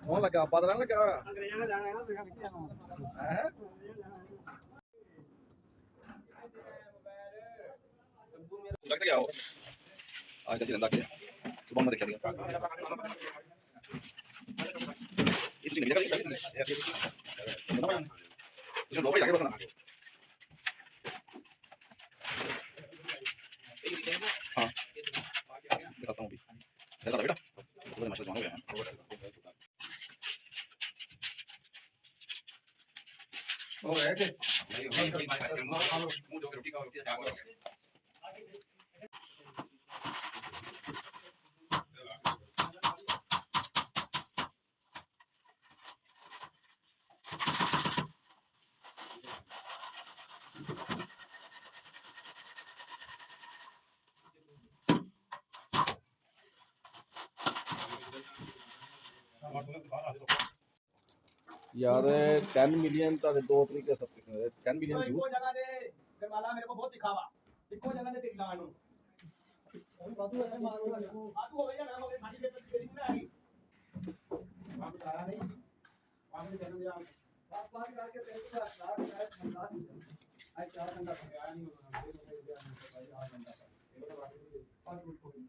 ਕੌਣ ਲੱਗਾ ਪਤਾ ਲੱਗਾ ਅੰਗਰੇਜ਼ਾਂ ਨੇ ਜਾਣਾ ਹੈ ਨਾ ਤੁਸੀਂ ਕਿੱਥੇ ਆਉਣਾ ਹੈ लगता क्या हो आज तक रंदा क्या सुबह में देखा दिया इतनी नहीं लगा ये लोग आगे बस ना हां बताता हूं अभी चला बेटा पूरे मसले हो गए हैं ओ है के मुंह जो रोटी का रोटी क्या यार 10 मिलियन ਤੁਹਾਡੇ ਦੋ ਤਰੀਕੇ ਸਬਸਕ੍ਰਿਪਸ਼ਨ 10 ਮਿਲੀਅਨ ਵਿਊਜ਼ ਇੱਕੋ ਜਗ੍ਹਾ ਤੇ ਗਰਮਾਲਾ ਮੇਰੇ ਕੋ ਬਹੁਤ ਦਿਖਾਵਾ ਇੱਕੋ ਜਗ੍ਹਾ ਤੇ ਟਿਕਣਾ ਨੂੰ ਬਾਦੂ ਹੈ ਮਾਰੂ ਬਾਦੂ ਹੋਵੇ ਜਾਂ ਨਾ ਹੋਵੇ ਸਾਡੀ ਪੇਪਰ ਦੀ ਗਰੀ ਨਾ ਆਈ ਆਪ ਬਤਾਇਆ ਨਹੀਂ ਆਪ ਨੇ ਕਹਿੰਦੇ ਆ ਬਾਤ ਬਾਤ ਕਰਕੇ ਤੇਰੇ को स्टार्ट है मंदा आज 4 घंटा आया नहीं होना भाई आ घंटा ये तो बात है 5 मिनट